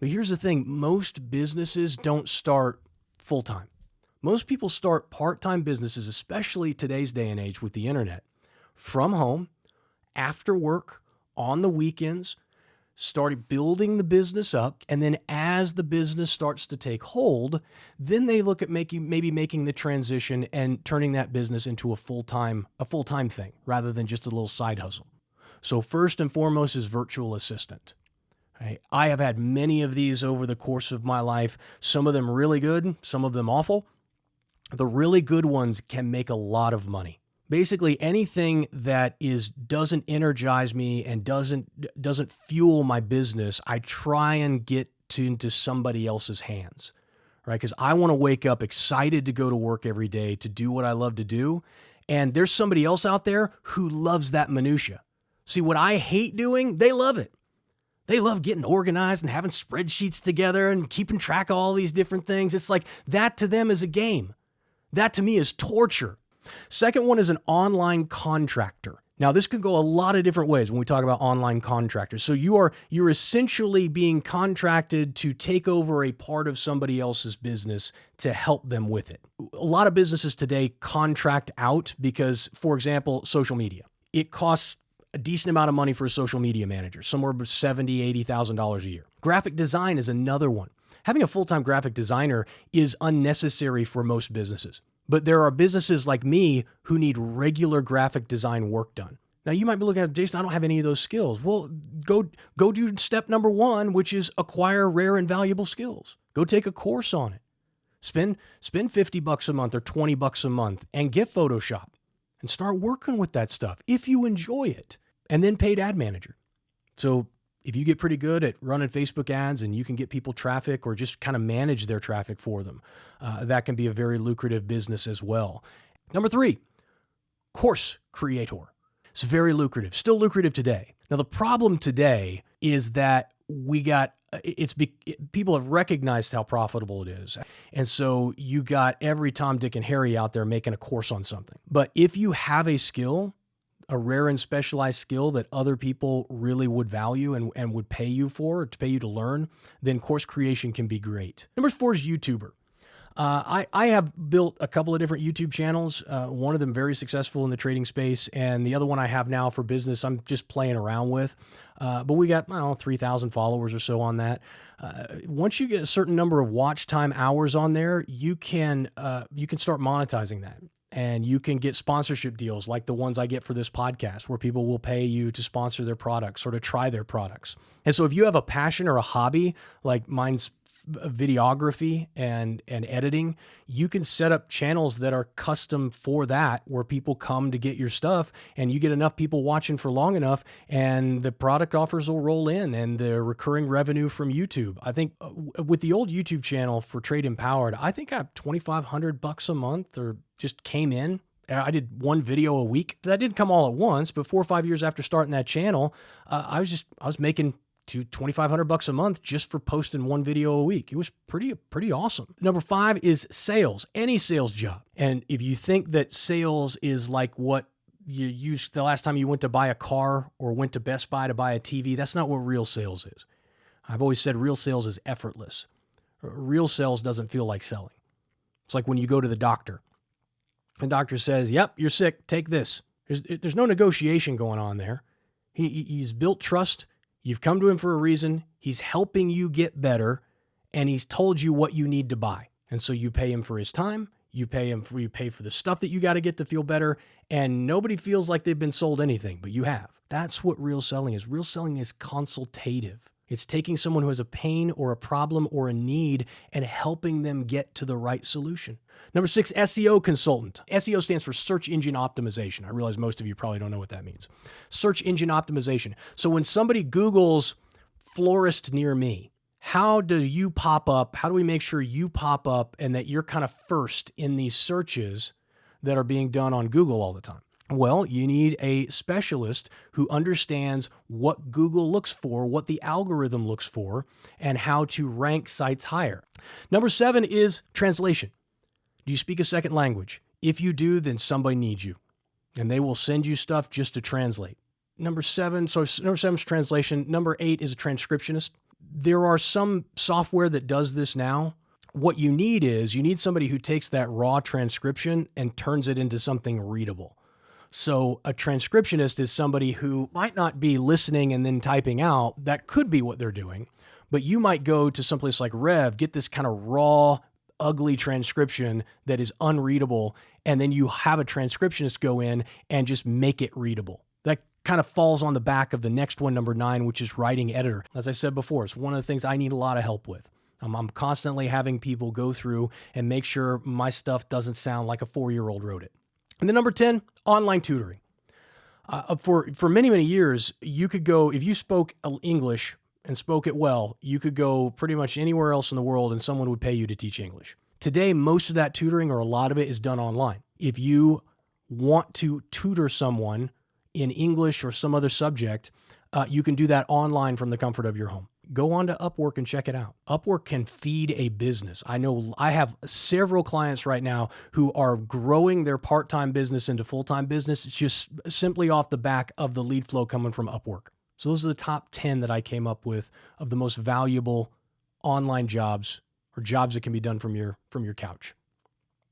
But here's the thing, most businesses don't start full-time. Most people start part-time businesses, especially today's day and age with the internet, from home, after work, on the weekends, started building the business up, and then as the business starts to take hold, then they look at maybe making the transition and turning that business into a full-time thing rather than just a little side hustle. So first and foremost is virtual assistant. Right? I have had many of these over the course of my life, some of them really good, some of them awful. The really good ones can make a lot of money. Basically, anything that doesn't energize me and doesn't fuel my business, I try and get into somebody else's hands, right? Because I want to wake up excited to go to work every day to do what I love to do, and there's somebody else out there who loves that minutia. See, what I hate doing, they love it. They love getting organized and having spreadsheets together and keeping track of all these different things. It's like that to them is a game. That to me is torture. Second one is an online contractor. Now, this could go a lot of different ways when we talk about online contractors. So you're essentially being contracted to take over a part of somebody else's business to help them with it. A lot of businesses today contract out because, for example, social media. It costs a decent amount of money for a social media manager, somewhere $70,000, $80,000 a year. Graphic design is another one. Having a full-time graphic designer is unnecessary for most businesses. But there are businesses like me who need regular graphic design work done. Now, you might be looking at, Jason, I don't have any of those skills. Well, go do step number one, which is acquire rare and valuable skills. Go take a course on it. Spend $50 a month or $20 a month and get Photoshop and start working with that stuff if you enjoy it. And then paid ad manager. So if you get pretty good at running Facebook ads and you can get people traffic or just kind of manage their traffic for them, that can be a very lucrative business as well. Number 3, course creator. It's very lucrative, still lucrative today. Now, the problem today is that people have recognized how profitable it is. And so you got every Tom, Dick, and Harry out there making a course on something. But if you have a skill, a rare and specialized skill that other people really would value and would pay you for, or to pay you to learn, then course creation can be great. Number 4 is YouTuber. I have built a couple of different YouTube channels, one of them very successful in the trading space, and the other one I have now for business I'm just playing around with. But we got, 3,000 followers or so on that. Once you get a certain number of watch time hours on there, you can start monetizing that. And you can get sponsorship deals like the ones I get for this podcast, where people will pay you to sponsor their products or to try their products. And so if you have a passion or a hobby, like mine's videography and editing, you can set up channels that are custom for that, where people come to get your stuff and you get enough people watching for long enough and the product offers will roll in and the recurring revenue from YouTube. I think with the old YouTube channel for Trade Empowered, I think I have $2,500 a month or just came in. I did one video a week. That didn't come all at once, but 4 or 5 years after starting that channel, I was making $2,500 a month just for posting one video a week. It was pretty awesome. Number 5 is sales, any sales job. And if you think that sales is like what you used the last time you went to buy a car or went to Best Buy to buy a TV, that's not what real sales is. I've always said real sales is effortless. Real sales doesn't feel like selling. It's like when you go to the doctor. The doctor says, yep, you're sick, take this. There's no negotiation going on there. He's built trust. You've come to him for a reason. He's helping you get better, and he's told you what you need to buy. And so you pay him for his time. You pay for the stuff that you got to get to feel better, and nobody feels like they've been sold anything, but you have. That's what real selling is. Real selling is consultative. It's taking someone who has a pain or a problem or a need and helping them get to the right solution. Number 6, SEO Consultant. SEO stands for Search Engine Optimization. I realize most of you probably don't know what that means. Search Engine Optimization. So when somebody Googles florist near me, how do you pop up? How do we make sure you pop up and that you're kind of first in these searches that are being done on Google all the time? Well, you need a specialist who understands what Google looks for, what the algorithm looks for, and how to rank sites higher. Number 7 is translation. Do you speak a second language? If you do, then somebody needs you, and they will send you stuff just to translate. Number 7 is translation. Number 8 is a transcriptionist. There are some software that does this now. What you need is you need somebody who takes that raw transcription and turns it into something readable. So a transcriptionist is somebody who might not be listening and then typing out. That could be what they're doing. But you might go to someplace like Rev, get this kind of raw, ugly transcription that is unreadable, and then you have a transcriptionist go in and just make it readable. That kind of falls on the back of the next one, number 9, which is writing editor. As I said before, it's one of the things I need a lot of help with. I'm constantly having people go through and make sure my stuff doesn't sound like a 4-year-old wrote it. And then number 10, online tutoring. For many, many years, you could go, if you spoke English and spoke it well, you could go pretty much anywhere else in the world and someone would pay you to teach English. Today, most of that tutoring, or a lot of it, is done online. If you want to tutor someone in English or some other subject, you can do that online from the comfort of your home. Go on to Upwork and check it out. Upwork can feed a business. I know I have several clients right now who are growing their part-time business into full-time business. It's just simply off the back of the lead flow coming from Upwork. So those are the top 10 that I came up with of the most valuable online jobs, or jobs that can be done from your couch.